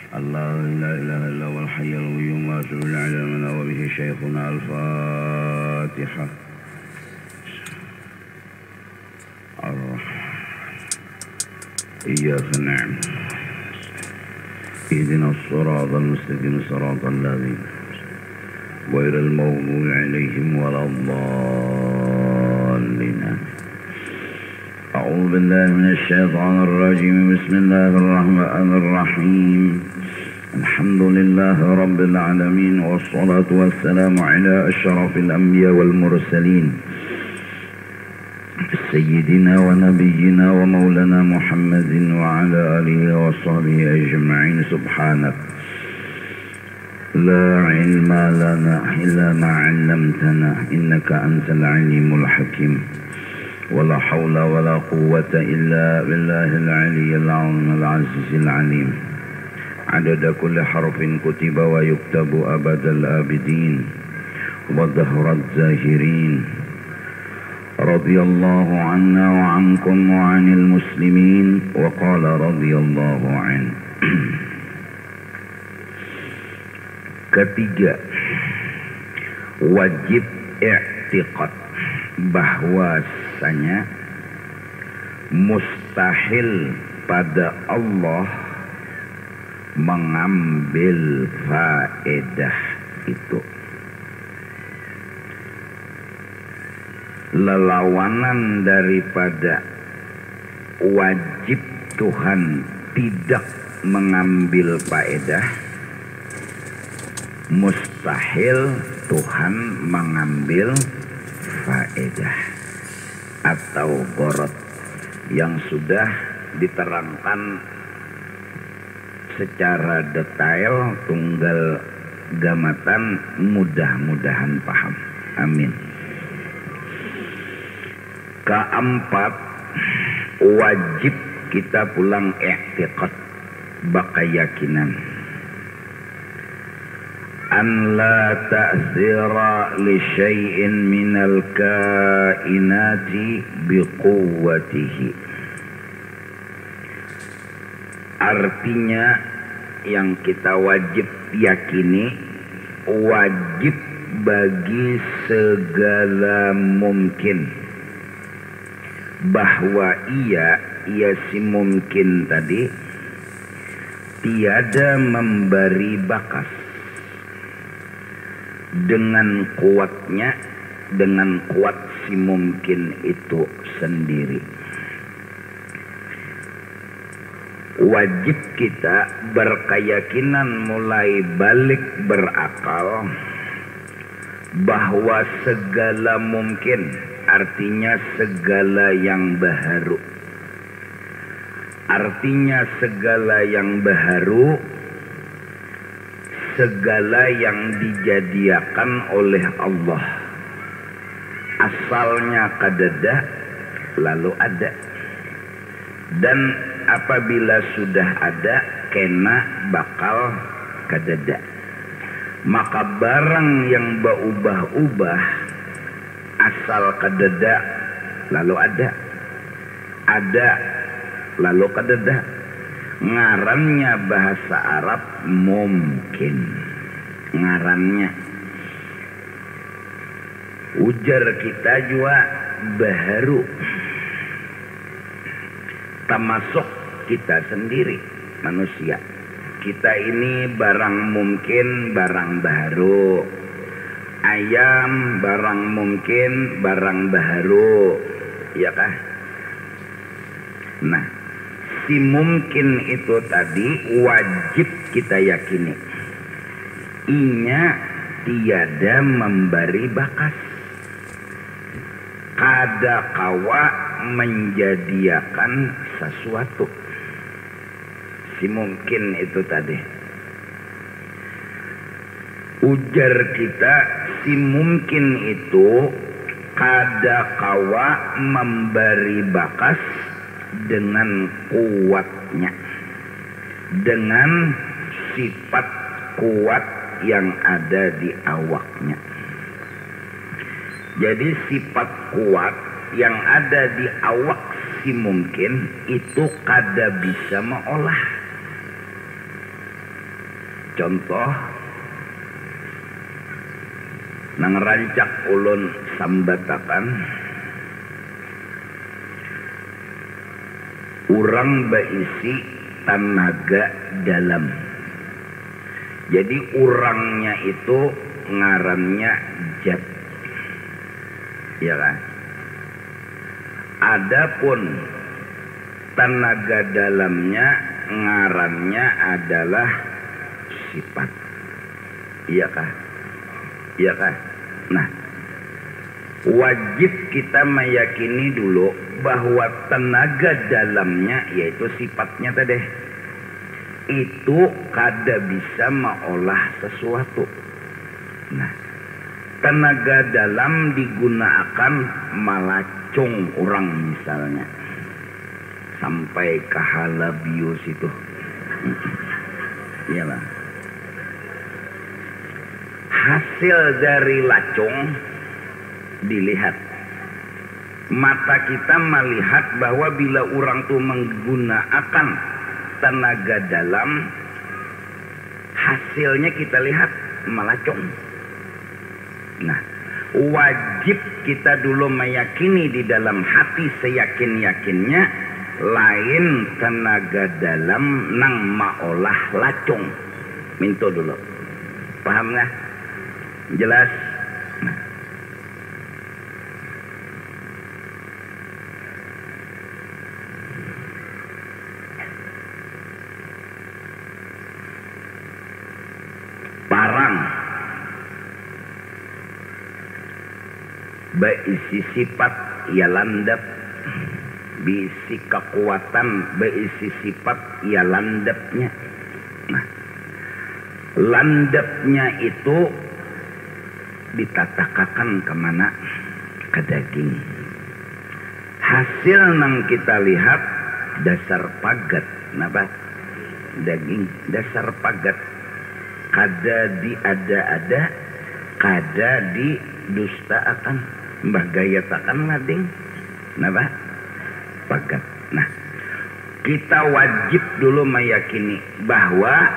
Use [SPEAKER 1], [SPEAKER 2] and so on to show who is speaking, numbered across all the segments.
[SPEAKER 1] الله لا إله إلا هو الحي القيوم وأشهد أن لا إله إلا هو به شيخنا الفاتحة. إياك نعبد اهدنا الصراط المستقيم صراط الذين غير المغضوب عليهم ولا الضالين. أعوذ بالله من الشيطان الرجيم. بسم الله الرحمن الرحيم. الحمد لله رب العالمين والصلاة والسلام على أشرف الأنبياء والمرسلين سيدنا ونبينا ومولانا محمد وعلى آله وصحبه أجمعين. سبحانك لا علم لنا إلا ما علمتنا إنك أنت العليم الحكيم. ولا حول ولا قوة إلا بالله العلي العظيم العزيز العليم. عدد كل حرف كتب ويكتب أبد الآبدين وظهر الزاهرين. رضي الله عنا وعنكم وعن المسلمين. وقال رضي الله عنه. Ketiga, wajib i'tiqad bahwasanya mustahil pada Allah mengambil faedah itu. Lelawanan daripada wajib Tuhan tidak mengambil faedah, mustahil Tuhan mengambil faedah atau gharad yang sudah diterangkan secara detail tunggal gamatan, mudah-mudahan paham. Amin. Keempat, wajib kita pulang i'tiqad bakayakinan an la ta'zira li syai'in minal kainati biquwwatihi. Artinya yang kita wajib yakini, wajib bagi segala mungkin bahwa ia si mungkin tadi tiada memberi bakas dengan kuatnya, dengan kuat si mungkin itu sendiri. Wajib kita berkeyakinan mulai balik berakal bahwa segala mungkin, artinya segala yang baharu, artinya segala yang baharu, segala yang dijadiakan oleh Allah asalnya kadada lalu ada, dan apabila sudah ada kena bakal kadada. Maka barang yang berubah-ubah asal kadada lalu ada lalu kadada. Ngarannya bahasa Arab mungkin, ngarannya. Ujar kita juga baharu, termasuk kita sendiri manusia. Kita ini barang mungkin, barang baharu. Ayam barang mungkin, barang baharu, ya kah? Nah, si mungkin itu tadi wajib kita yakini, inya tiada memberi bakas, kada kawa menjadiakan sesuatu. Si mungkin itu tadi, ujar kita, si mungkin itu kada kawa memberi bakas dengan kuatnya, dengan sifat kuat yang ada di awaknya. Jadi sifat kuat yang ada di awak si mungkin itu kada bisa mengolah. contoh nang rancak ulun sambatakan urang baisi tenaga dalam. Jadi urangnya itu ngarannya jat, ya kan? Adapun tenaga dalamnya ngarannya adalah sifat, iya kah? Iya kah? Nah, wajib kita meyakini dulu bahwa tenaga dalamnya yaitu sifatnya tadi itu kada bisa mengolah sesuatu. Nah, tenaga dalam digunakan malacung orang misalnya sampai ke halabius itu, iyalah. Hasil dari lacung dilihat. Mata kita melihat bahwa bila orang itu menggunakan tenaga dalam, hasilnya kita lihat melacung. Nah, wajib kita dulu meyakini di dalam hati seyakin-yakinnya lain tenaga dalam nang maolah lacung. Minto dulu. Paham nggak? Jelas? Nah. Parang berisi sifat ia landap, berisi kekuatan berisi sifat ia landapnya. Nah, landapnya itu ditatakakan kemana? Ke daging. Hasil nang kita lihat dasar pagat, napa? Daging, dasar pagat. Kada diada-ada, kada didustaakan, mbah gayatakan lading, napa? Pagat. Nah, kita wajib dulu meyakini bahwa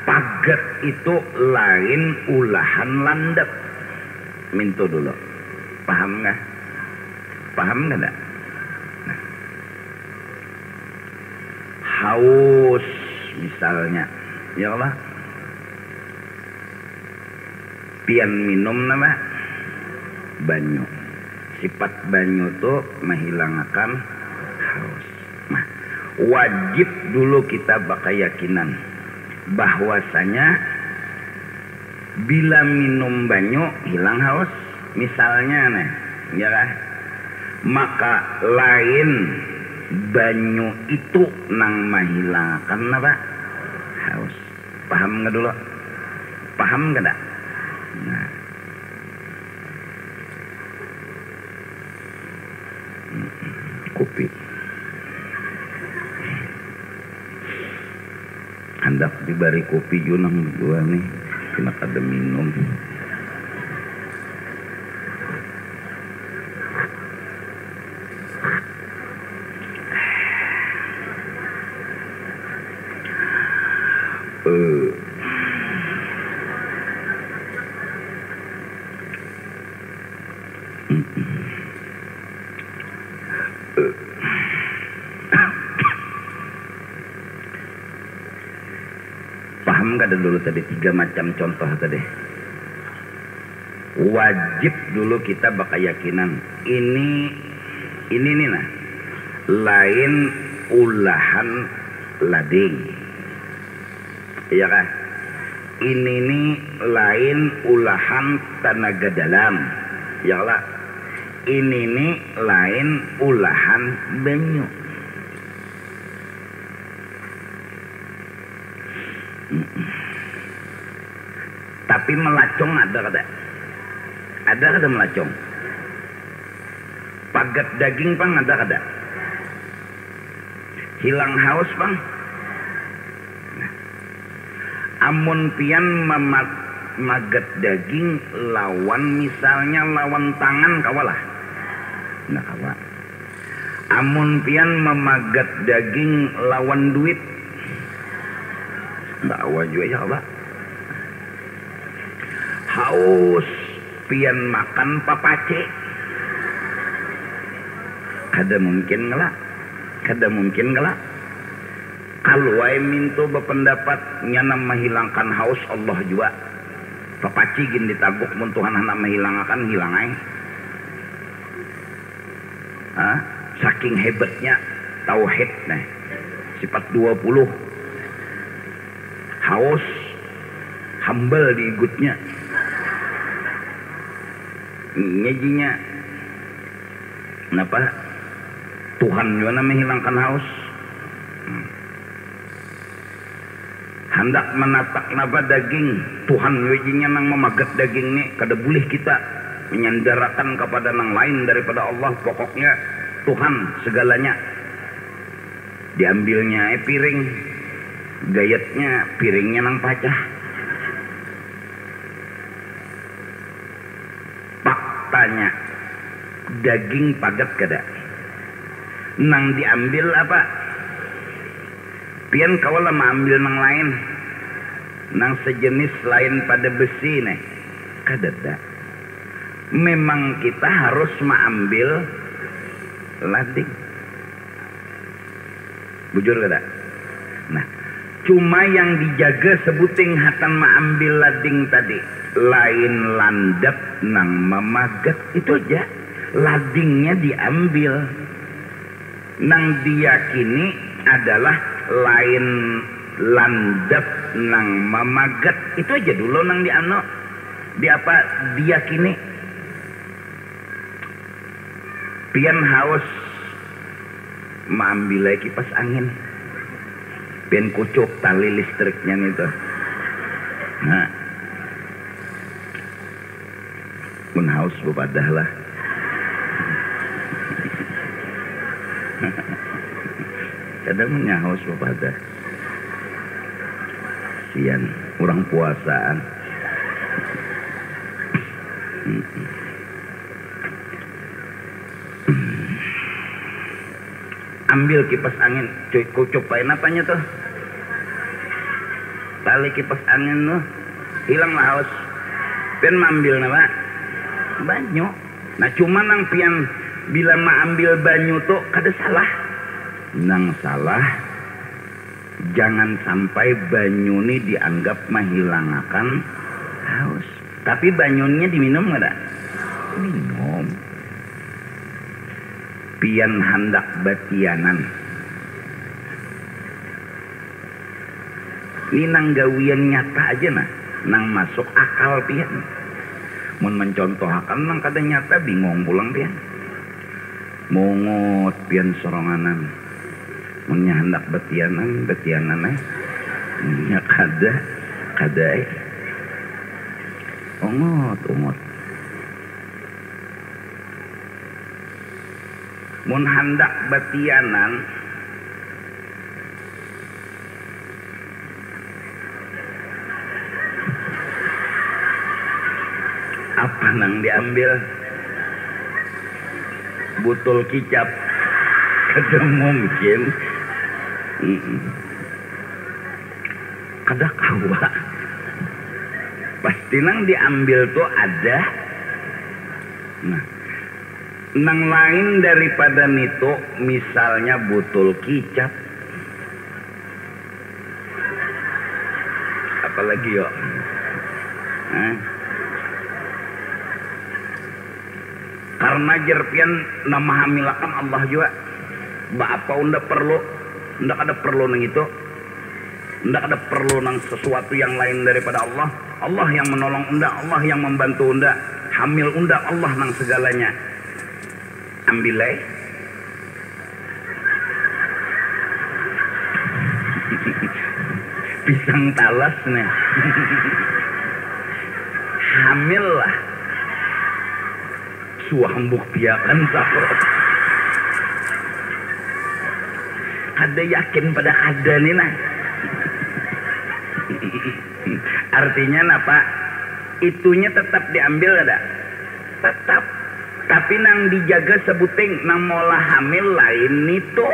[SPEAKER 1] pagat itu lain ulahan landap. Minto dulu. Paham nggak? Paham nggak? Nah. Haus misalnya, ya Allah. Pian minum nama banyu. Sifat banyu itu menghilangkan haus. Nah, wajib dulu kita berkeyakinan bahwasanya bila minum banyu hilang haus, misalnya nih, ya kan? Maka lain banyu itu nang menghilangkan apa? Haus. Paham nggak dulu? Paham nggak dak? Nah. Kopi. Hendak diberi kopi junang dua nih, kena kada minum. Paham gak dulu tadi 3 macam contoh tadi? Wajib dulu kita berkeyakinan ini nih nah, lain ulahan lading, iya kan? Ini nih lain ulahan tenaga dalam, ya lah. Ini nih lain ulahan banyu. Tapi melacung ada kada? Ada kada melacung? Pagat daging pang ada kada? Hilang haus pang? Nah. Amun pian magat daging lawan misalnya lawan tangan kawalah. Nah kawa. Amun pian memagat daging lawan duit, ndak awa juga ya Allah. haus pian makan papace. Kada mungkin ngelak. Kalau wae minto berpendapat nyana menghilangkan haus Allah juga. Papaci gin ditaguk mun Tuhan hendak menghilangkan hilang ae. Saking hebatnya tauhid nah. Sifat 20. Haus hambal diikutnya. Ngejinya kenapa? Tuhan juga menghilangkan haus. Hendak menatak napa daging Tuhan wejinya nang memagat daging ni kada boleh kita menyandarakan kepada nang lain daripada Allah. Pokoknya Tuhan segalanya. Diambilnya piring, gayatnya piringnya nang pacah. Faktanya daging pagat kada nang diambil apa? Pian kawala ambil nang lain nang sejenis lain pada besi nih kadada. Memang kita harus mengambil lading. Bujur kada? Nah, cuma yang dijaga sebuting hatan mengambil lading tadi lain landap nang memagat itu aja. Ladingnya diambil. Nang diyakini adalah lain landap nang memagat itu aja dulu nang di apa diyakini. Pian haus mengambil lagi kipas angin, pian kucuk tali listriknya itu. Nah, pun haus bepadah lah. Kadang menyahaus bepadah. Sian orang puasaan. Ambil kipas angin, kucupain apanya tuh? Tali kipas angin tuh, hilang lah haus. Pian ambil nama banyu. Nah cuma nang pian bila ambil banyu tuh kada salah. Nang salah, jangan sampai banyu ini dianggap menghilangkan haus. Tapi banyunya diminum nggak? Minum. Pian hendak batianan. Ini nang gawian nyata aja nah, nang masuk akal pian. Mun mencontohakan nang kada nyata bingung pulang pian. Mongot pian soronganan. Mun hendak batianan nya kada ongot. Mun hendak batianan apa nang diambil? Botol kicap. Kada mungkin. Kada kawa. Pasti nang diambil tuh ada. Nah, nang lain daripada itu misalnya botol kicap. Apalagi yo? Karena jerpian nama hamilakan Allah juga. Apa unda perlu? Ndak ada perlu nang itu. Ndak ada perlu nang sesuatu yang lain daripada Allah. Allah yang menolong unda, Allah yang membantu unda. Hamil unda Allah nang segalanya. Ambilai. Pisang talas nih. Hamil lah. Suambuk piakan saprot. Kada yakin pada kada nih nah. Artinya apa? Itunya tetap diambil ada. Tetap. Tapi nang dijaga sebuting nang mola hamil lain nitu.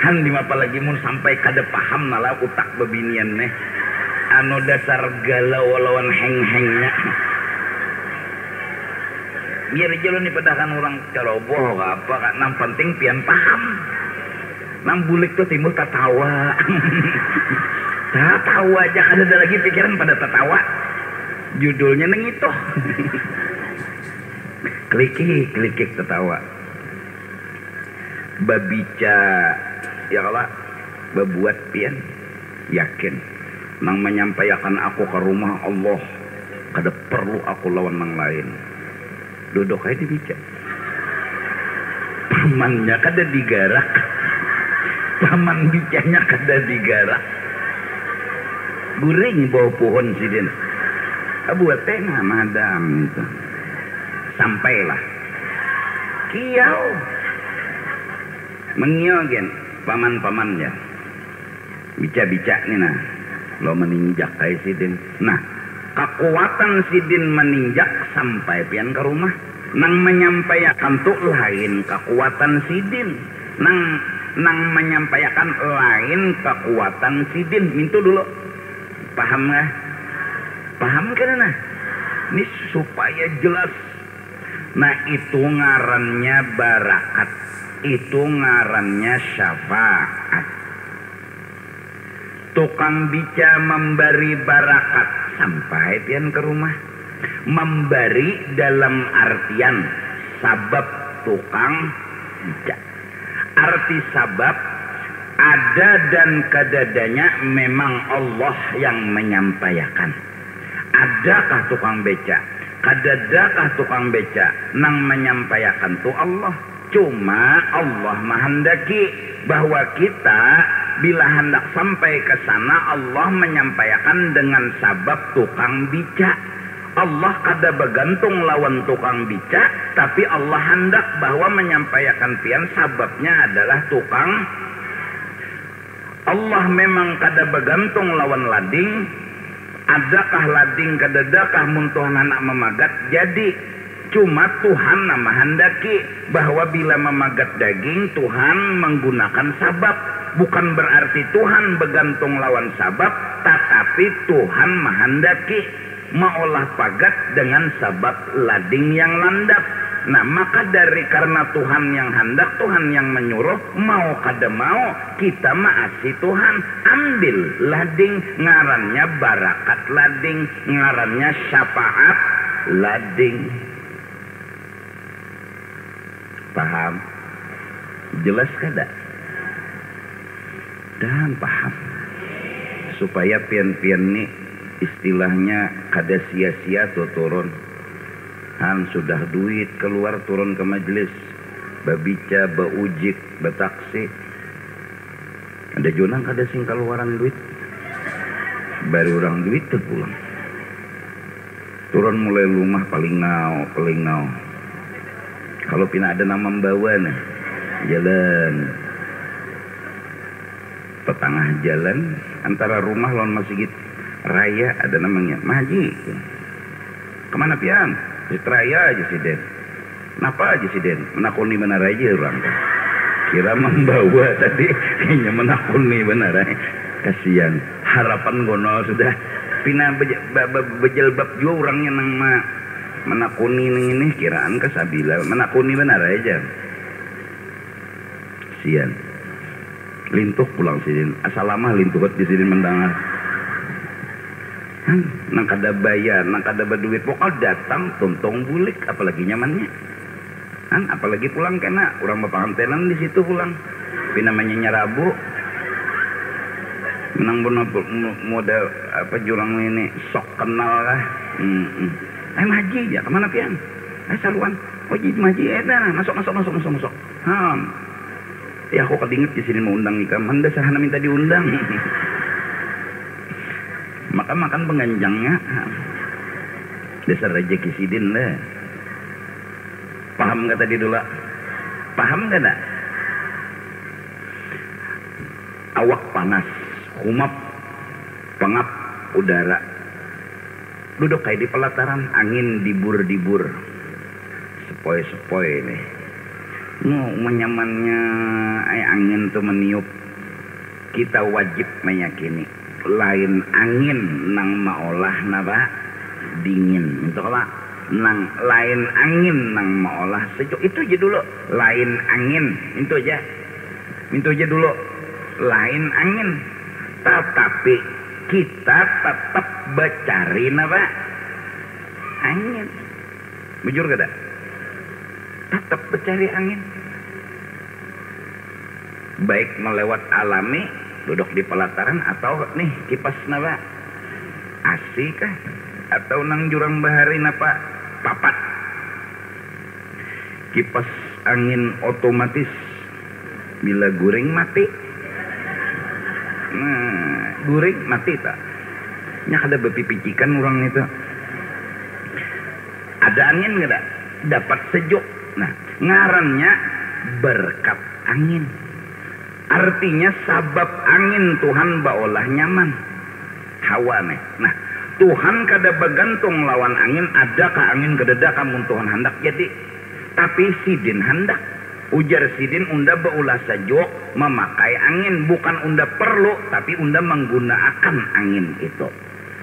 [SPEAKER 1] Han di apalagi mun sampai kada paham nala utak bebinian neh anu dasar galau lawan heng-hengnya biar jalan nih pedakan orang ceroboh apa kak nam penting pian paham nam bulik tuh timbul tatawa tatawa aja kada ada lagi pikiran pada tatawa judulnya neng itu klikik tatawa babica ya Allah berbuat pian yakin nang menyampaikan aku ke rumah Allah kada perlu aku lawan nang lain duduk aja dibica pamannya kada digarak paman bicanya kada digarak guring bawa pohon sidin buat tengah madam itu sampailah kiau mengiogen paman-pamannya bica-bica nih nah lo meninjak kayak sidin nah kekuatan sidin meninjak sampai pian ke rumah nang menyampaikan tuh lain kekuatan sidin nang menyampaikan lain kekuatan sidin mintu dulu paham nggak paham kan nah ini supaya jelas nah itu ngarannya barakat itu ngarannya syafaat tukang bica memberi barakat sampai pian ke rumah memberi dalam artian sabab tukang bica arti sabab ada dan kadadanya memang Allah yang menyampaikan adakah tukang beca kadadakah tukang beca nang menyampaikan tuh Allah cuma Allah menghendaki bahwa kita bila hendak sampai ke sana Allah menyampaikan dengan sabab tukang bica Allah kada bergantung lawan tukang bica tapi Allah hendak bahwa menyampaikan pian sababnya adalah tukang Allah memang kada bergantung lawan lading adakah lading kadadakah muntuhan anak memagat jadi cuma Tuhan nama hendaki bahwa bila memagat daging Tuhan menggunakan sabab bukan berarti Tuhan bergantung lawan sabab tetapi Tuhan menghendaki maolah pagat dengan sabab lading yang landap nah maka dari karena Tuhan yang hendak Tuhan yang menyuruh mau kada mau kita maasi Tuhan ambil lading ngarannya barakat lading ngarannya syafaat lading paham jelas kada dan paham supaya pian-pian ni istilahnya kada sia-sia tuh turun han sudah duit keluar turun ke majelis babica baujik bataksi ada junang kada sing keluaran duit baru orang duit tuh pulang turun mulai rumah paling ngau kalau pina ada nama membawa nah jalan petengah jalan antara rumah lawan masjid raya ada namanya Maji kemana pian raya aja sih Den kenapa aja sih Den menakuni benar aja orang kira membawa tadi kayaknya menakuni benar kasihan harapan gono sudah pina bejelbab juga orangnya nang menakuni ini kiraan kesabila menakuni benar aja sian lintuh pulang sidin asal lama lintuh di sini mendengar nang kada bayar nang kada berduit pokok datang tuntung bulik apalagi nyamannya apalagi pulang kena orang bapangantenan di situ pulang tapi namanya nyarabu menang model apa jurang ini sok kenal lah Maji ya kemana pian saluan oh jadi Maji masuk ya aku kedinget di sini mau undang nikah manda sahana minta diundang maka makan penganjangnya dasar rezeki sidin lah paham nggak tadi dulu paham nggak nak awak panas humap pengap udara duduk kayak di pelataran angin dibur sepoi nih menyamannya angin tuh meniup, kita wajib meyakini lain angin nang maolah napa dingin untuk lah nang lain angin nang maolah sejuk. Itu aja dulu, lain angin itu aja dulu, lain angin. Tetapi kita tetap bercari napa angin, bujur kada, tetap bercari angin, baik melewat alami duduk di pelataran atau nih kipas napa asik kah atau nang jurang bahari napa papat kipas angin otomatis bila guring mati. Nah, guring mati tak nya kada bepipicikan orang itu ada angin kada dapat sejuk. Nah, ngarannya berkat angin. Artinya sabab angin Tuhan baolah nyaman hawa nih. Nah, Tuhan kada bergantung lawan angin, adakah angin kededa kamun Tuhan hendak jadi. Tapi sidin hendak, ujar sidin unda beulah sejuk memakai angin, bukan unda perlu tapi unda menggunakan angin itu.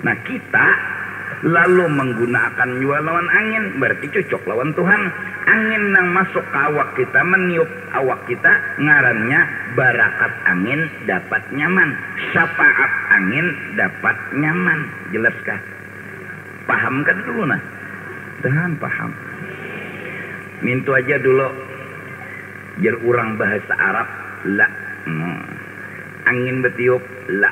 [SPEAKER 1] Nah, kita lalu menggunakan juga lawan angin, berarti cocok lawan Tuhan. Angin yang masuk ke awak kita, meniup awak kita, ngarannya barakat angin dapat nyaman, syafaat angin dapat nyaman. Jelaskah? Paham kan dulu nah? Tahan paham. Mintu aja dulu jar urang bahasa Arab la. Angin betiup la.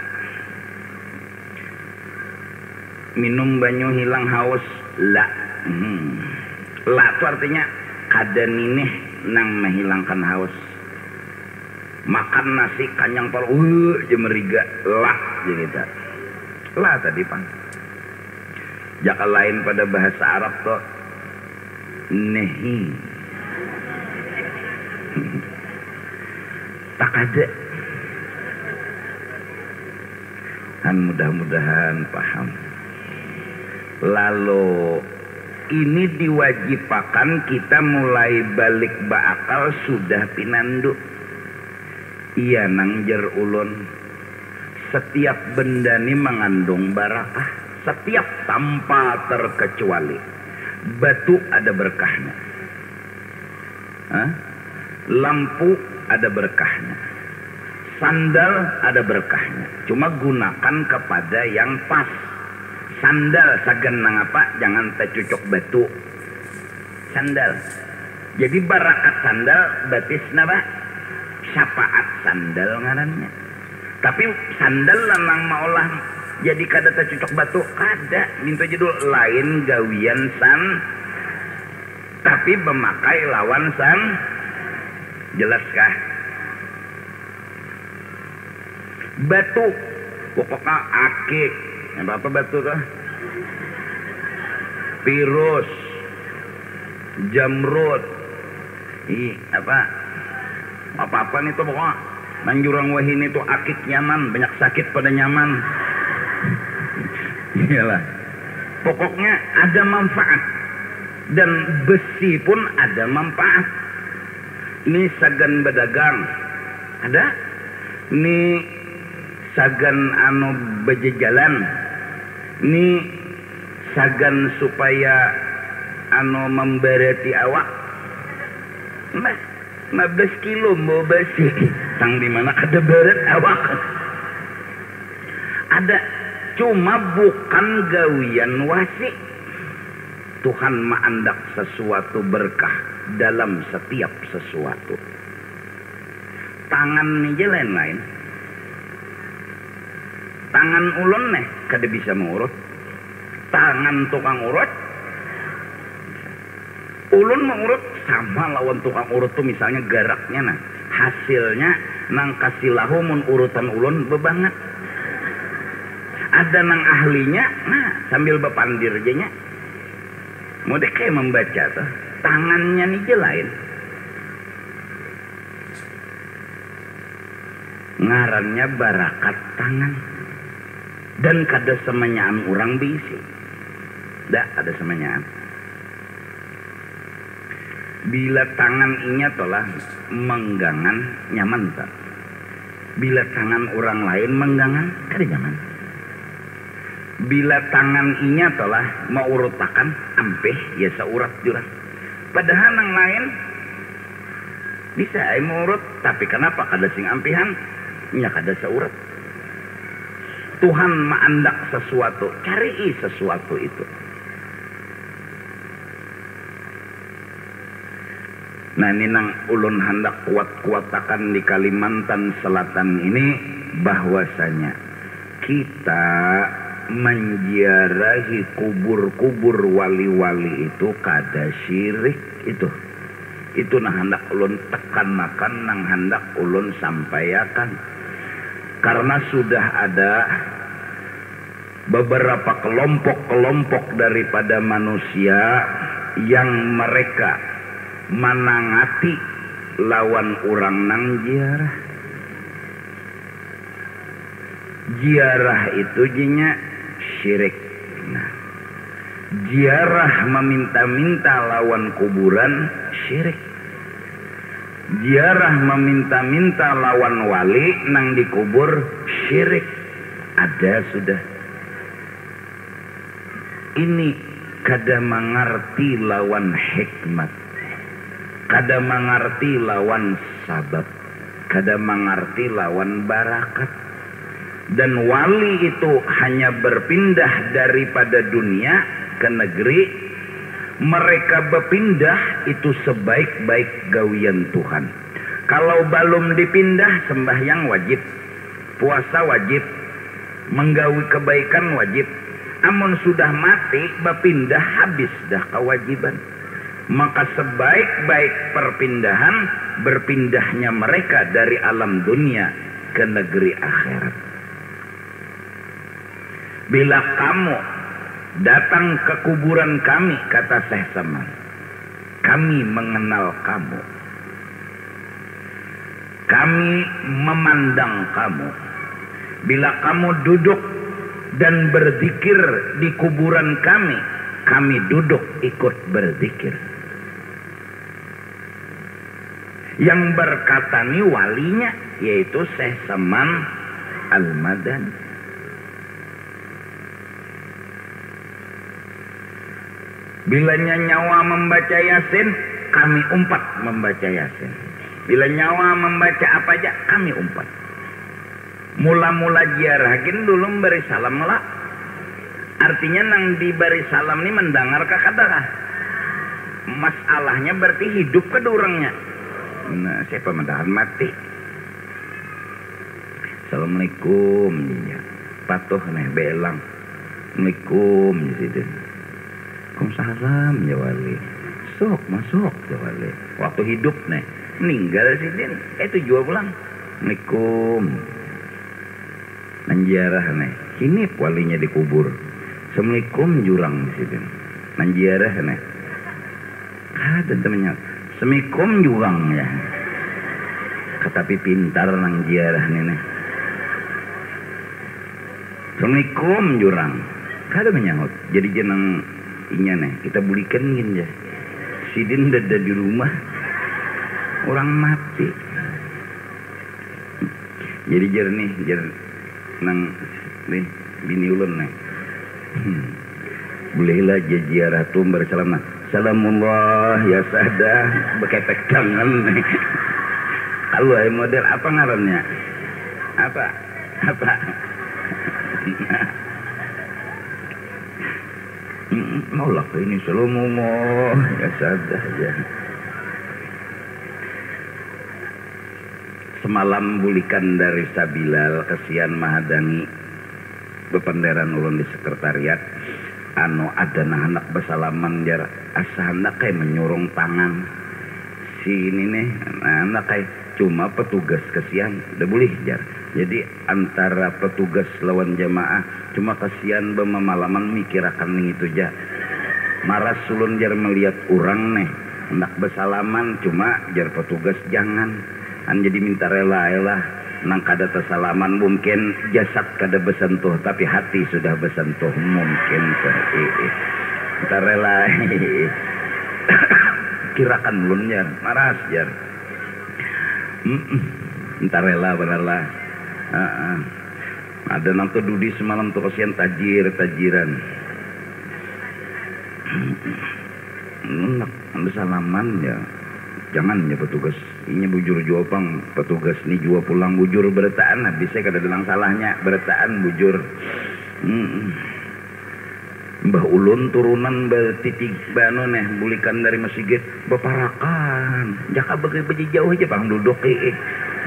[SPEAKER 1] Minum banyu hilang haus la. La itu artinya kada ninih nang menghilangkan haus. Makan nasi kanyang par jemeriga la gitu. La tadi pang. Jaka lain pada bahasa Arab tuh nehi. Tak ada. Dan mudah-mudahan paham. Lalu ini diwajibkan kita mulai balik baakal sudah pinandu. Iya nang jer ulun, setiap benda ini mengandung barakah, setiap tanpa terkecuali. Batu ada berkahnya, lampu ada berkahnya, sandal ada berkahnya. Cuma gunakan kepada yang pas. Sandal sagan nang apa? Jangan tercucuk batu. Sandal. Jadi barakat sandal batis napa? Syafaat sandal ngarannya. Tapi sandal nang maulah jadi kada tercucuk batu kada. Minta aja dulu lain gawian san. Tapi memakai lawan san. Jelaskah? Batu pokoknya akik. Apa batu tuh? Pirus, jamrud, apa nih tuh pokoknya. Manjurang wahin itu akik nyaman, banyak sakit pada nyaman. Iyalah. Pokoknya ada manfaat dan besi pun ada manfaat. Ini sagan berdagang, ada. Ini sagan bejejalan. Ini sagan supaya memberati awak. 15 kilo mau besi. Tang di mana ada berat awak. Ada, cuma bukan gawian wasi. Tuhan maandak sesuatu berkah dalam setiap sesuatu. Tangan ini lain-lain. Tangan ulun nih kada bisa mengurut. Tangan tukang urut, ulun mengurut sama lawan tukang urut tuh misalnya garaknya nah. Hasilnya nang kasih lahu mun urutan ulun bebanget. Ada nang ahlinya, nah sambil bepandir jenya. Mau dek kayak membaca tuh. Tangannya nih lain. Ngarannya barakat tangan. Dan kada semenyaan orang bisi. Dak ada semenyaan. Bila tangan inya tolah menggangan nyaman tak. Bila tangan orang lain menggangan kada nyaman. Bila tangan inya tolah mau urutakan ampeh ya saurat jurang. Padahal nang lain bisa mau urut, tapi kenapa kada sing ampihan nya kada saurat. Tuhan maandak sesuatu, cari sesuatu itu. Nah ini nang ulun hendak kuat-kuatakan di Kalimantan Selatan ini bahwasanya kita menziarahi kubur-kubur wali-wali itu kada syirik itu. Itu nang hendak ulun tekankan, nang hendak ulun sampaikan. Karena sudah ada beberapa kelompok-kelompok daripada manusia yang mereka menangati lawan orang nang ziarah. Ziarah itu jinya syirik. Nah, ziarah meminta-minta lawan kuburan syirik. Ziarah meminta-minta lawan wali nang dikubur syirik. Ada sudah. Ini kada mengerti lawan hikmat, kada mengerti lawan sabab, kada mengerti lawan barakat. Dan wali itu hanya berpindah daripada dunia ke negeri. Mereka berpindah itu sebaik-baik gawian Tuhan. Kalau belum dipindah, sembahyang wajib, puasa wajib, menggawi kebaikan wajib. Amun sudah mati berpindah, habis dah kewajiban. Maka sebaik-baik perpindahan, berpindahnya mereka dari alam dunia ke negeri akhirat. Bila kamu datang ke kuburan kami, kata Syekh Saman, kami mengenal kamu, kami memandang kamu. Bila kamu duduk dan berzikir di kuburan kami, kami duduk ikut berzikir. Yang berkata ni walinya, yaitu Syekh Saman Al-Madani. Bila nyawa membaca Yasin, kami umpat membaca Yasin. Bila nyawa membaca apa aja, kami umpat. Mula-mula ziarahin dulu memberi salam lah. Artinya nang diberi salam ni mendengar kakadakah. Masalahnya berarti hidup ke orangnya. Nah, siapa mendahan mati. Assalamualaikum ya. Patuh nih belang. Assalamualaikum ya sidin. Waalaikumsalam ya wali. Sok masuk ya wali. Waktu hidup nih meninggal sidin. Itu jual pulang. Assalamualaikum. Menziarah nih. Ini walinya dikubur. Assalamualaikum jurang sidin. Menziarah nih. Ada temannya. Assalamualaikum jurang ya. Tetapi pintar nang ziarah nih. Assalamualaikum jurang. Kada menyahut. Jadi jenang inya nih, kita bulikan gini ya. Sidin dada di rumah, orang mati. Jadi jernih, nang nih bini ulun nih. Bolehlah ziarah tuh bersalam. Salamullah ya sadah, bekepek tangan nih. Kalau model apa ngarannya? Apa? Nolak ini Salomullah ya sadah ya. Semalam bulikan dari Sabilal kesian Mahadani bependeran ulun di sekretariat. Ada anak bersalaman jar asa hendak kayak menyurung tangan si ini nih anak kayak cuma petugas kesian udah boleh jar. Jadi antara petugas lawan jamaah cuma kasihan bemalaman mikir akan itu aja. Maras sulun jar melihat orang nih hendak bersalaman cuma jar petugas jangan. Jadi minta rela nang kada tersalaman mungkin jasad kada bersentuh tapi hati sudah bersentuh mungkin minta rela. kirakan ulun jar maras jar. Entar rela bener lah. Ada nanti Dudi semalam tuh kasihan tajiran. Anda salaman ya. Jangan ya petugas. Ini bujur jua pang petugas ni jua pulang bujur beretaan habis saya kada bilang salahnya beretaan bujur. Mbah ulun turunan betitik bano neh bulikan dari masjid beparakan. Jaka bagi jauh aja pang duduk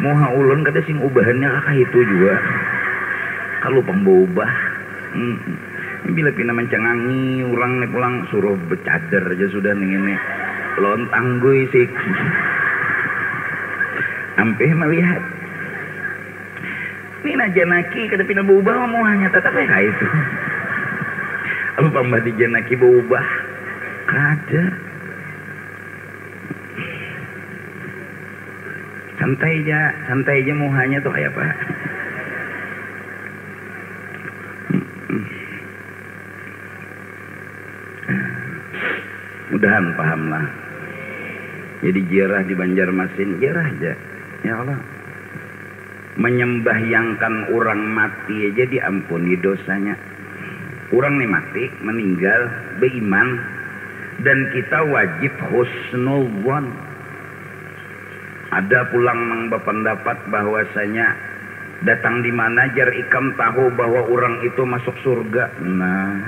[SPEAKER 1] moha ulun kada sing ubahannya kakak itu juga. Kalau pang ubah. Bila pina mencengangi orang nih pulang suruh becadar aja sudah nih ini lontang gue sih. Ampe melihat ini na janaki kada pina berubah omongannya tetap kayak itu. Apa pambah di janaki berubah kada. Santai aja muhanya tuh kayak apa. Mudahan paham lah. Jadi jirah di Banjarmasin jirah aja. Ya Allah, menyembahyangkan orang mati aja diampuni dosanya. Orang nih mati meninggal beriman dan kita wajib husnuzan. Ada pulang mang berpendapat bahwasanya datang di mana jar ikam tahu bahwa orang itu masuk surga. Nah,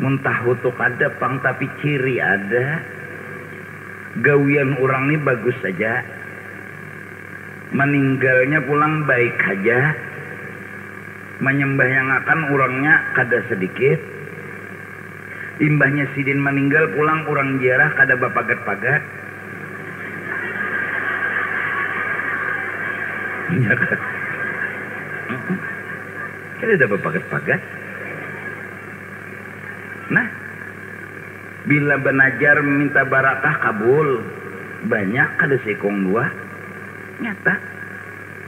[SPEAKER 1] muntahu tuh kada pang tapi ciri ada. Gawian orang ini bagus saja, meninggalnya pulang baik aja, menyembahyangakan orangnya kada sedikit. Imbahnya sidin meninggal pulang orang jarah kada bapagat-pagat. Ya kan? Kada ada bapagat-pagat. Nah, bila benajar minta barakah kabul banyak kada sekong dua nyata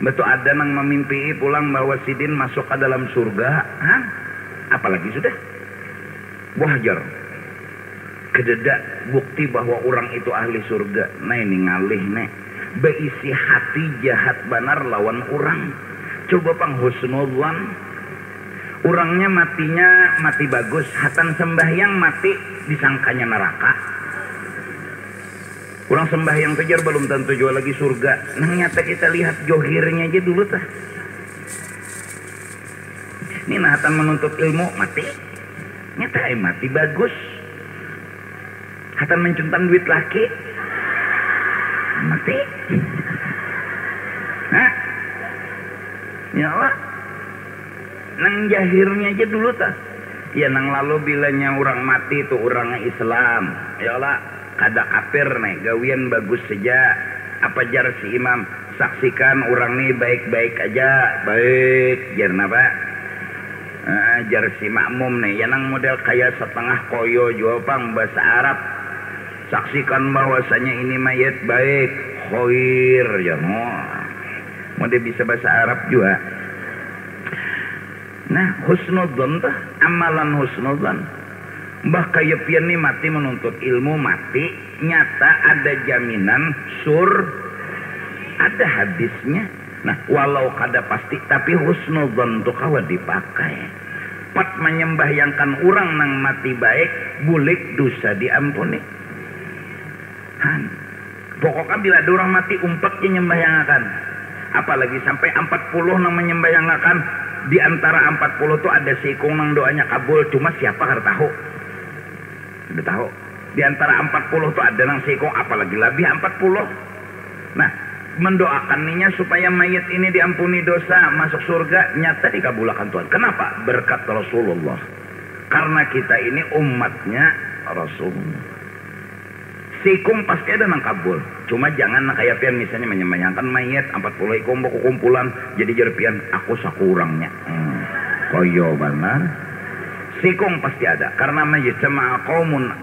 [SPEAKER 1] betul ada nang memimpi pulang bahwa sidin masuk ke dalam surga. Apalagi sudah wajar kededa bukti bahwa orang itu ahli surga. Nah ini ngalih nih beisi hati jahat banar lawan orang. Coba pang husnuzan. Orangnya matinya mati bagus, hatan sembahyang mati disangkanya neraka. Orang sembahyang kejar belum tentu jual lagi surga. Nah nyata kita lihat johirnya aja dulu tah. Ini nah hatan menuntut ilmu mati, nyata mati bagus. Hatan mencuntan duit laki mati. Hah? Ya Allah. Nang jahirnya aja dulu tah. Ya nang lalu bilanya orang mati itu orangnya Islam. Ya Allah, kada kafir nih, gawian bagus saja. Apa jar si imam? Saksikan orang nih baik-baik aja, baik. Jar napa? Jar si makmum nih, ya nang model kayak setengah koyo juga pang bahasa Arab. Saksikan bahwasanya ini mayat baik, khair ya mau dia bisa bahasa Arab juga. Nah, husnudzon tuh amalan husnudzon. Mbah kaya pian nih mati menuntut ilmu mati, nyata ada jaminan ada hadisnya. Nah, walau kada pasti tapi husnudzon tuh kawa dipakai. Pat menyembahyangkan orang nang mati baik, bulik dosa diampuni. Pokoknya bila ada orang mati umpatnya nyembahyangakan. Apalagi sampai 40 nang menyembahyangakan. Di antara 40 tuh ada sikung nang doanya kabul, cuma siapa harus tahu. Udah tahu. Di antara 40 tuh ada nang sikung, apalagi lebih 40. Nah, mendoakan ninya supaya mayat ini diampuni dosa, masuk surga, nyata dikabulkan Tuhan. Kenapa? Berkat Rasulullah. Karena kita ini umatnya Rasulullah. Sikung pasti ada nang kabul. Cuma jangan nak kayak pian misalnya menyembahyangan mayat 40 ikung buku kumpulan jadi jerpian aku sakurangnya. Koyo benar. Sikung pasti ada karena majtama'a qaumun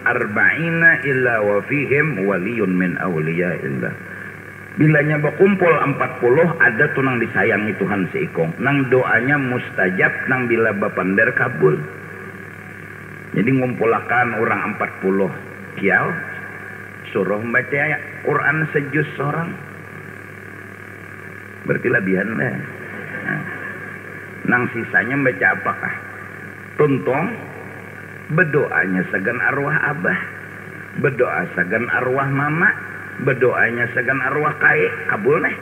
[SPEAKER 1] arba'ina illa wa fihim waliyun min awliyaillah. Bilanya berkumpul 40 ada tuh nang disayangi Tuhan seikong. Nang doanya mustajab nang bila bapander kabul. Jadi ngumpulakan orang 40 kial suruh baca Quran sejuz seorang berarti lebihan lah. Nang sisanya baca apakah? Tuntong berdoanya segan arwah abah, berdoa segan arwah mama, berdoanya segan arwah kae kabul nih.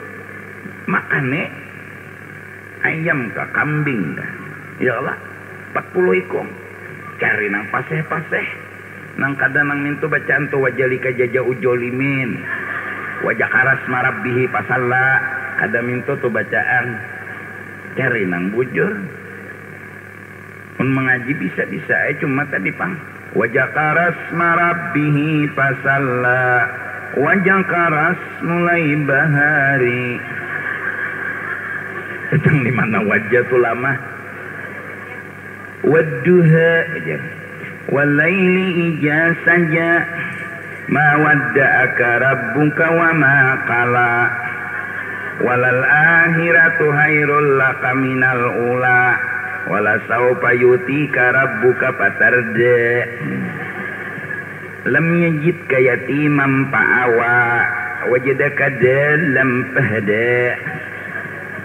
[SPEAKER 1] Makane ayam ka kambing dah. Ya Allah 40 ikong cari nang paseh-paseh nang kada nang mintu bacaan tu wajalika jaja ujolimin wajah karas marabbihi pasalla kada mintu tu bacaan cari nang bujur pun mengaji bisa-bisa cuma tadi pang wajah karas marabbihi pasalla wajah karas mulai bahari tentang di mana wajah tu lama wadduha aja walaili ija saja ma wadda'aka rabbuka wa ma qala walal akhiratu khairul laka minal ula wala sawfa yutika rabbuka fatarda lam yajidka yatiman fa'awa wajadaka dalam fahda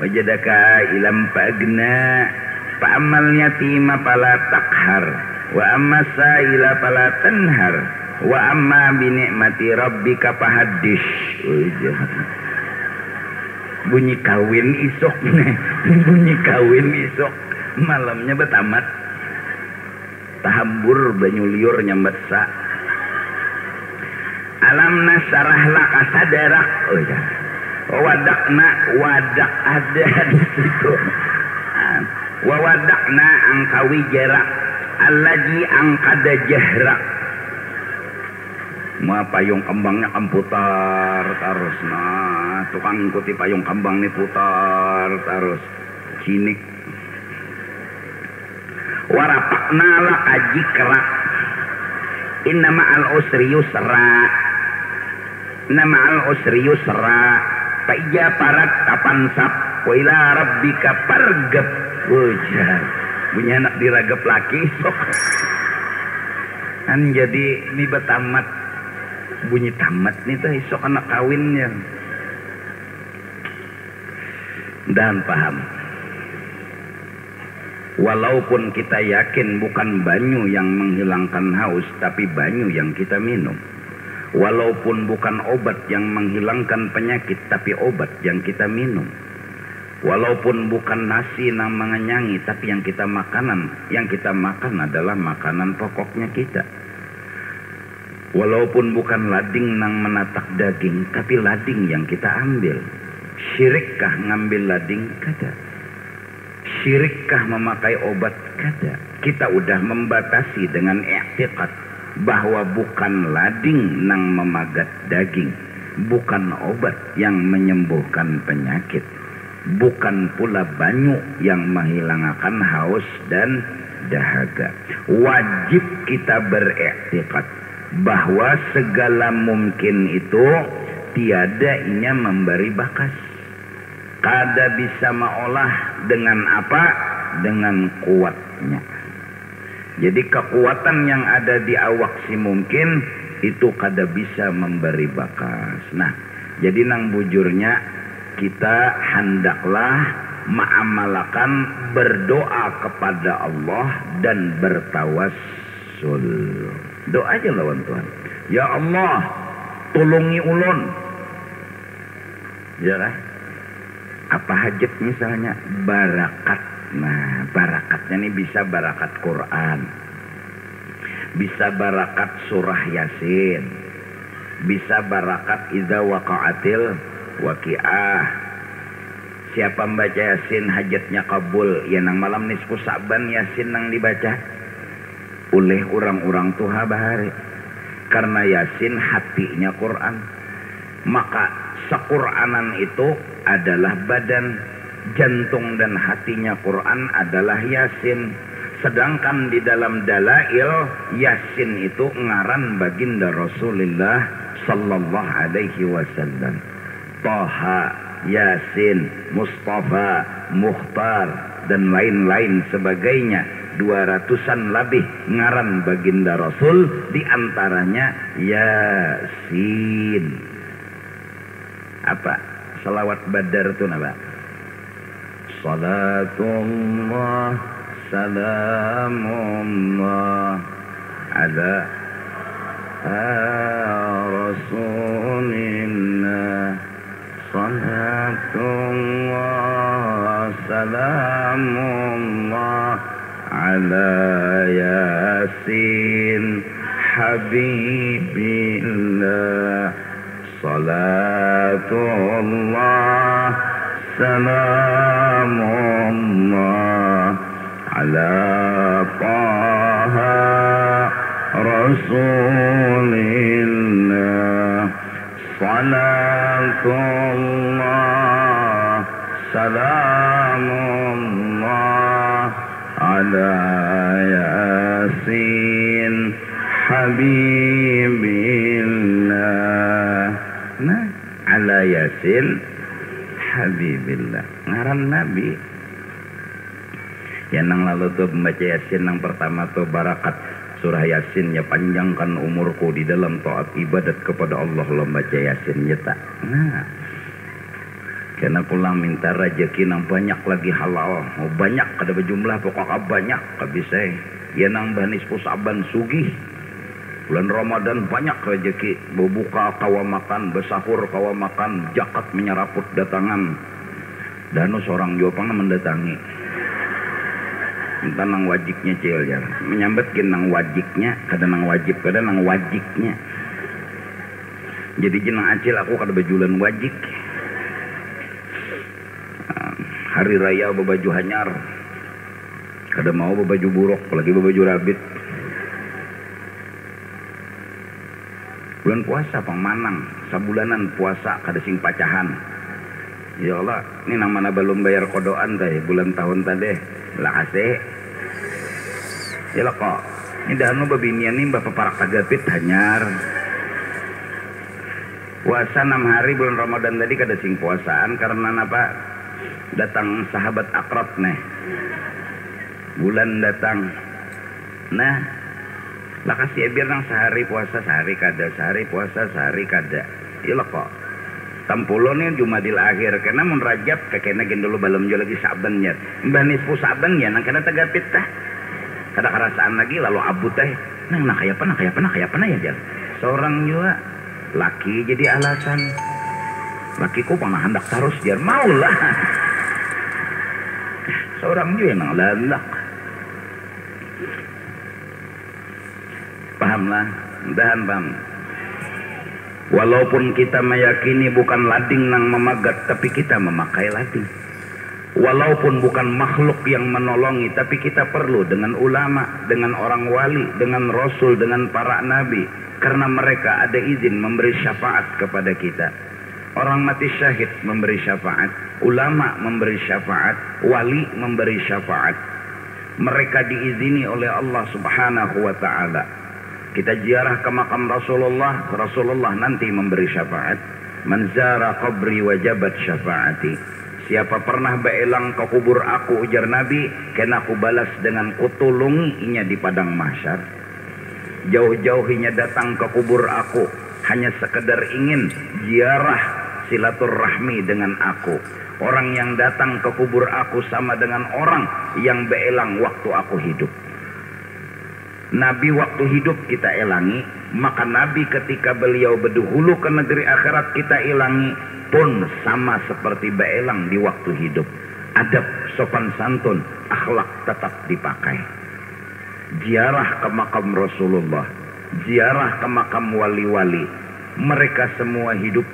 [SPEAKER 1] wajadaka ilam fa'agna fa'amal yatima fala taqhar wa amma sa'ila fala tanhar wa amma bi ni'mati rabbika fahaddis. Bunyi kawin isok bunyi kawin isok malamnya betamat tahambur banyu liur nyambat sa alam nasarah laka sadarak wadak ada di situ wa wadakna angkawi jarak allaji angkada jahrak ma payung kembangnya kan putar terus nah tukang ikuti payung kembang nih putar terus cinik warapakna laka jikra inna ma'al usri yusra nama al usri yusra fa ija parat kapan sap wa ila rabbika pargab ujar punya anak diragap laki sok kan jadi ini betamat bunyi tamat nih tuh isok anak kawinnya dan paham walaupun kita yakin bukan banyu yang menghilangkan haus tapi banyu yang kita minum walaupun bukan obat yang menghilangkan penyakit tapi obat yang kita minum walaupun bukan nasi yang mengenyangi tapi yang kita makan adalah makanan pokoknya kita walaupun bukan lading yang menatak daging tapi lading yang kita ambil syirikkah ngambil lading kada syirikkah memakai obat kada kita udah membatasi dengan i'tiqad bahwa bukan lading yang memagat daging bukan obat yang menyembuhkan penyakit bukan pula banyu yang menghilangkan haus dan dahaga wajib kita beriktikad bahwa segala mungkin itu tiada inya memberi bakas kada bisa maolah dengan apa dengan kuatnya jadi kekuatan yang ada di awak si mungkin itu kada bisa memberi bakas nah jadi nang bujurnya kita hendaklah mengamalkan berdoa kepada Allah dan bertawassul doa aja lawan Tuhan ya Allah tolongi ulun ya lah apa hajat misalnya barakat nah barakatnya ini bisa barakat Quran bisa barakat surah Yasin bisa barakat idza waqa'atil waqi'ah siapa membaca Yasin hajatnya kabul ya nang malam nisfu Sa'ban Yasin nang dibaca oleh orang-orang tuha bahari karena Yasin hatinya Quran maka sequranan itu adalah badan jantung dan hatinya Quran adalah Yasin sedangkan di dalam dalail Yasin itu ngaran baginda Rasulullah sallallahu alaihi wasallam Toha, Yasin, Mustafa, Mukhtar dan lain-lain sebagainya 200-an lebih ngaran baginda Rasul, diantaranya Yasin. Apa salawat badar itu apa? Salatullah salamullah ala rasulillah, salatullah salamullah ala Yasin habibillah, salatullah salamullah ala Taha rasulillah, salatullah salamullah ala Yasin habibillah. Nah, ala Yasin habibillah ngaran Nabi. Ya nang lalu tuh membaca Yasin yang pertama tuh barakat surah Yasin, ya panjangkan umurku di dalam taat ibadat kepada Allah lo baca Yasin nyata. Nah, karena pulang minta rezeki nang banyak lagi halal, mau banyak kada berjumlah pokoknya banyak kabisa. Ya nang banis pusaban sugih bulan Ramadan banyak rezeki, berbuka kawa makan, bersahur kawa makan, jakat menyeraput datangan. Danu seorang Jopang mendatangi minta nang wajibnya cil jar menyambetkin nang wajibnya, kada nang wajib, kada nang wajibnya. Jadi jenang acil aku kada bajulan wajib. Hari raya babaju hanyar, kada mau babaju buruk, apalagi babaju rabit. Bulan puasa pangmanang, sabulanan puasa kada sing pacahan. Ya Allah, ini nang mana belum bayar kodoan teh bulan tahun tadi. Lah kasih. Ya lah kok. Ini danu babinian ini bapak parak tagapit hanyar. Puasa 6 hari bulan Ramadan tadi kada sing puasaan karena apa? Datang sahabat akrab nih. Bulan datang. Nah, lah kasih biar nang sehari puasa sehari kada, sehari puasa sehari kada. Ya lah kok. Tampulo nih Jumadil akhir karena mun Rajab kakena gen dulu balem jo lagi Saban nya. Banis pu Saban ya nang kana tagapit tah. Kada kerasaan lagi lalu abu teh. Nang kaya pana ya jar. Seorang juga laki jadi alasan. Lakiku pernah hendak terus jar maulah. Seorang juga nang lalak. Pahamlah, mudahan paham. Walaupun kita meyakini bukan lading nang memagat, tapi kita memakai lading. Walaupun bukan makhluk yang menolongi, tapi kita perlu dengan ulama, dengan orang wali, dengan rasul, dengan para nabi. Karena mereka ada izin memberi syafaat kepada kita. Orang mati syahid memberi syafaat, ulama memberi syafaat, wali memberi syafaat. Mereka diizini oleh Allah Subhanahu wa ta'ala. Kita ziarah ke makam Rasulullah, Rasulullah nanti memberi syafaat. Man zara qabri wajabat syafaati. Siapa pernah beelang ke kubur aku, ujar Nabi, kena aku balas dengan kutulungi inya di padang mahsyar. Jauh-jauhinya datang ke kubur aku hanya sekedar ingin ziarah silaturahmi dengan aku. Orang yang datang ke kubur aku sama dengan orang yang beelang waktu aku hidup. Nabi waktu hidup kita elangi, maka Nabi ketika beliau berduhulu ke negeri akhirat kita ilangi pun sama seperti beelang di waktu hidup. Adab, sopan santun, akhlak tetap dipakai. Ziarah ke makam Rasulullah, ziarah ke makam wali-wali, mereka semua hidup.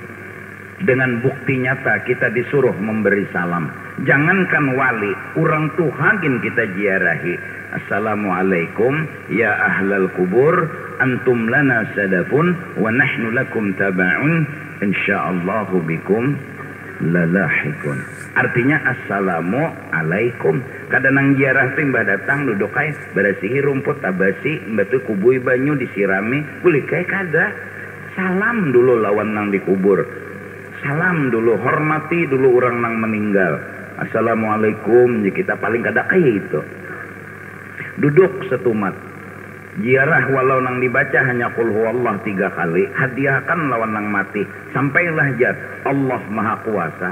[SPEAKER 1] Dengan bukti nyata kita disuruh memberi salam. Jangankan wali, orang Tuhan kita ziarahi. Assalamualaikum ya ahlal kubur, antum lana sadafun wa nahnu lakum taba'un, insyaallahu bikum lalahikun. Artinya assalamualaikum. Kadang nang ziarah teh mbah datang duduk kae berasihi rumput abasi mbatu kubui banyu disirami boleh kae kada. Salam dulu lawan nang dikubur. Salam dulu, hormati dulu orang nang meninggal. Assalamualaikum, ya kita paling kada kaya itu. Duduk setumat. Ziarah walau nang dibaca hanya qul huwallah 3 kali, hadiahkan lawan nang mati. Sampailah jat Allah Maha Kuasa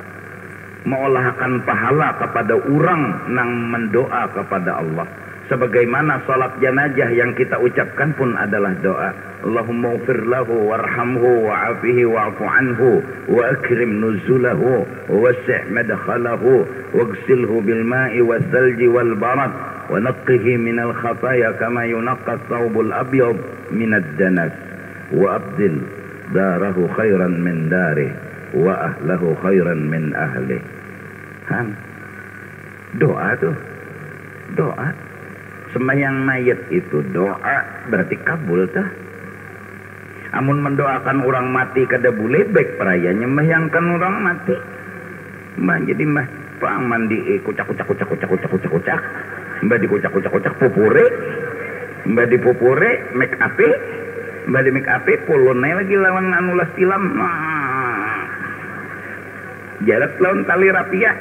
[SPEAKER 1] mengolahkan pahala kepada orang nang mendoa kepada Allah. Sebagaimana salat jenazah yang kita ucapkan pun adalah doa. Allahumma ighfir lahu warhamhu wa'afihi wa'fu anhu wa akrim nuzulahu wa wasi' madkhalahu waghsilhu bil ma'i wal thalji wal barad wa naqqihi minal khataya kama yunqqa ath-thawbul abyad minad danas wa abdil darahu khairan min darihi wa ahlahu khairan min ahlihi. Doa tuh, doa. Sembahyang mayat itu doa berarti kabul tuh. Amun mendoakan orang mati kada boleh baik peraya nyembahyangkan orang mati. Mbah jadi mbah pang mandi kucak mbah di kucak pupure, mbah di pupure make up, mbah di make up pulone lagi lawan anulas tilam. Jarak lawan tali rapia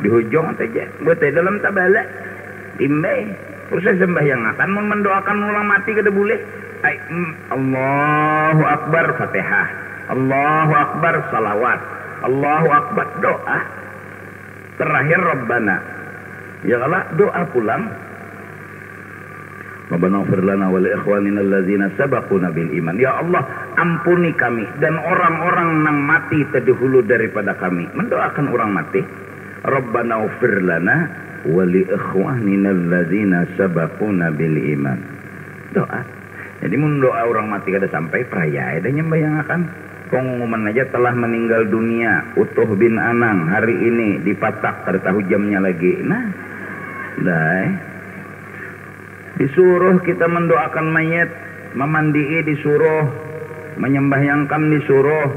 [SPEAKER 1] di hujung saja buat dalam tabala timbe proses sembahyang akan mendoakan orang mati kada boleh. Allahu Akbar Fatihah, Allahu Akbar salawat, Allahu Akbar doa. Terakhir Rabbana, ya Allah doa pulang. Rabbana ighfir lana wa li ikhwanina alladzina sabaquna bil iman. Ya Allah ampuni kami dan orang-orang yang mati terdahulu daripada kami. Mendoakan orang mati. Rabbana ighfir lana wa li ikhwanina alladzina sabaquna bil iman. Doa. Jadi mun doa orang mati kada sampai peraya ada nyembayangakan. Pengumuman aja telah meninggal dunia Utuh bin Anang hari ini di Patak, kada tahu jamnya lagi. Nah, dah. Disuruh kita mendoakan mayat, memandii disuruh, menyembahyangkan disuruh.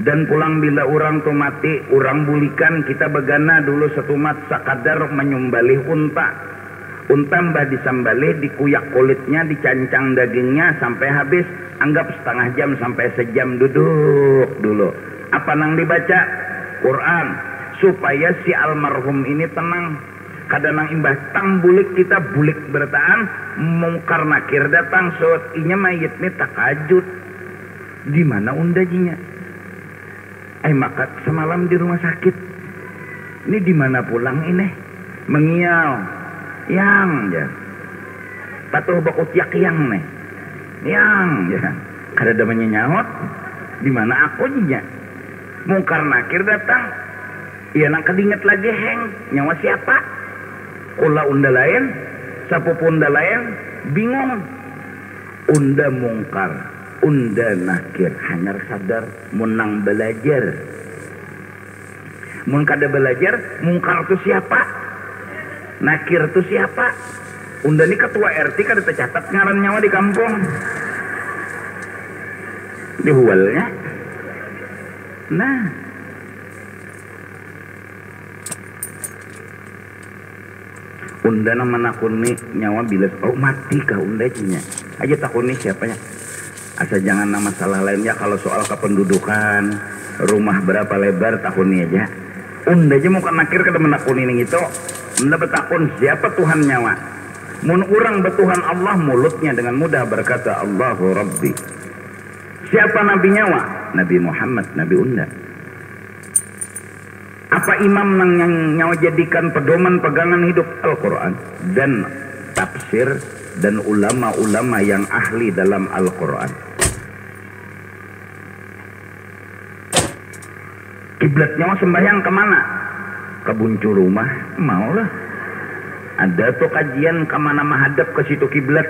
[SPEAKER 1] Dan pulang bila orang tu mati, orang bulikan kita begana dulu setumat sakadar menyumbalih unta. Unta mbah disambalih, dikuyak kulitnya, dicancang dagingnya sampai habis. Anggap setengah jam sampai sejam duduk dulu. Apa nang dibaca? Quran. Supaya si almarhum ini tenang. Kadang imbah tang bulik kita bulik bertaan. Mungkar nakir datang. So inya mayit ni takajud. Di mana undajinya? Maka semalam di rumah sakit. Ini di mana pulang ini? Mengiau. Yang ya. Patuh bakut yak yang nih. Yang ya. Kada ada menyaut. Di mana aku nya? Mungkar nakir datang. Iya nak kedinget lagi heng. Nyawa siapa? Kula unda lain, sapupu unda lain, bingung. Unda mungkar, unda nakir, hanya sadar menang belajar. Mun kada belajar, mungkar itu siapa? Nakir itu siapa? Unda ni ketua RT kada tercatat ngaran nyawa di kampung. Di huwalnya. Nah. Unda nama nakuni nyawa bila mati kah unda cinya. Aja takuni siapanya. Asal jangan nama salah lainnya kalau soal kependudukan, rumah berapa lebar takuni aja. Unda aja muka nakir kada menakuni ning itu. Unda betakun siapa Tuhan nyawa. Mun urang betuhan Allah mulutnya dengan mudah berkata Allahu Rabbi. Siapa nabi nyawa? Nabi Muhammad, Nabi Unda. Apa imam yang nyawa jadikan pedoman pegangan hidup Al-Quran dan tafsir dan ulama-ulama yang ahli dalam Al-Quran. Kiblat nyawa sembahyang kemana? Ke buncu rumah, maulah. Ada tuh kajian kemana menghadap ke situ kiblat.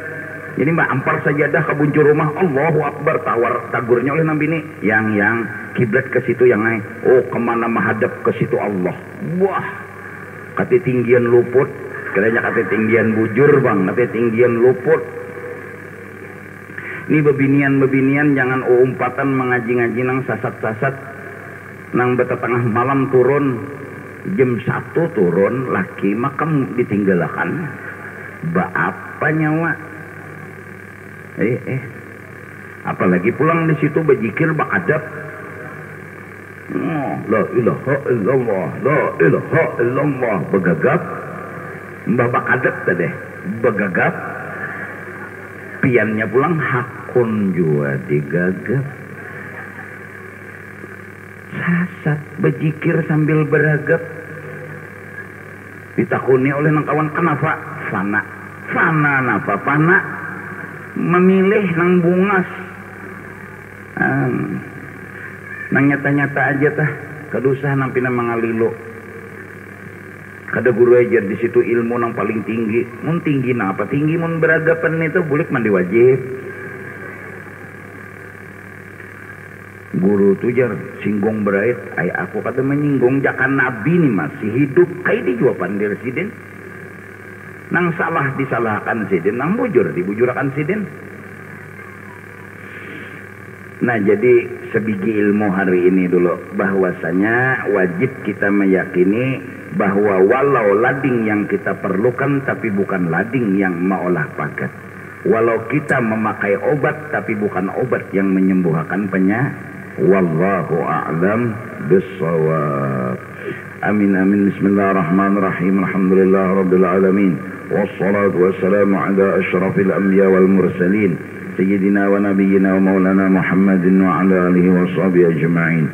[SPEAKER 1] Jadi mbak ampar sajadah ke buncu rumah, Allahu Akbar, tagurnya oleh Nabi ini yang kiblat ke situ yang naik. Oh kemana menghadap ke situ Allah. Wah, ketinggian luput, kiranya ketinggian bujur bang, ketinggian luput. Ini bebinian jangan umpatan mengaji-ngaji nang sasat-sasat, nang betetengah malam turun. Jam 1 turun laki makam ditinggalkan. Ba apa nyawa? Apalagi pulang di situ berzikir bakadab. La ilaha illallah, la ilaha illallah begagap. Mbah bakadep teh begagap piannya pulang hakun juga digagap sasat bejikir sambil beragap ditakuni oleh nang kawan kenapa fana napa pana memilih nang bungas nang nyata-nyata aja tah kadusah nampina mangalilo kada guru ajar di situ ilmu nang paling tinggi mun tinggi na apa tinggi mun beragapan itu bulik mandi wajib guru tujar singgung berait ay aku kata menyinggung jakan nabi nih masih hidup kai di jawaban dir sidin nang salah disalahkan sidin nang bujur dibujurakan sidin. Nah jadi sebiji ilmu hari ini dulu bahwasanya wajib kita meyakini bahwa walau lading yang kita perlukan tapi bukan lading yang maolah pakat, walau kita memakai obat tapi bukan obat yang menyembuhkan penyakit. Wallahu a'lam bissawab. Amin amin. Bismillahirrahmanirrahim. Alhamdulillah rabbil alamin. Wassalatu wassalamu ala asyrafil anbiya wal mursalin سيدنا ونبينا ومولانا محمد وعلى آله وصحبه أجمعين.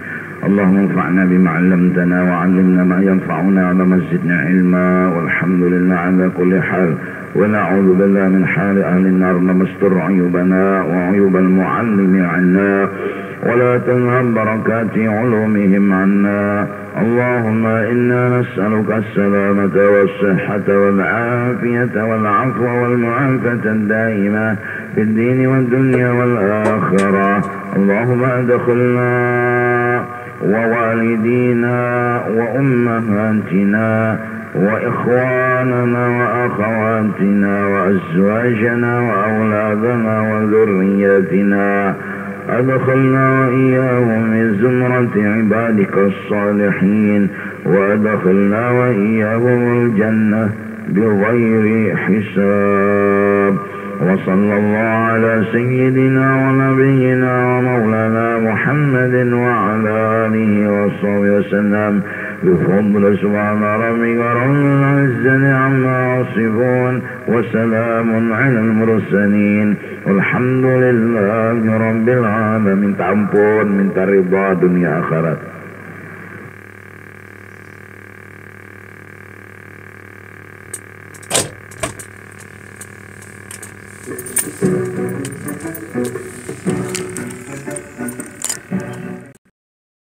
[SPEAKER 1] اللهم انفعنا بما علمتنا وعلمنا ما ينفعنا وما زدنا علما والحمد لله على كل حال ونعوذ بالله من حال أهل النار. اللهم استر عيوبنا وعيوب المعلم عنا ولا تنهب بركات علومهم عنا. اللهم إنا نسألك السلامة والصحة والعافية والعفو والمعافاة الدائمة في الدين والدنيا والآخرة. اللهم أدخلنا ووالدينا وأمهاتنا وإخواننا وأخواتنا وأزواجنا وأولادنا وذرياتنا أدخلنا وإياهم من زمرة عبادك الصالحين وأدخلنا وإياهم الجنة بغير حساب. وصلى الله على سيدنا ونبينا ومولانا محمد وعلى آله وصحبه وسلم بفضل سبحان ربك رب العزة عما يصفون وسلام على المرسلين والحمد لله رب العالمين. Minta ampun, minta ridha dunia akhirat. Thank you.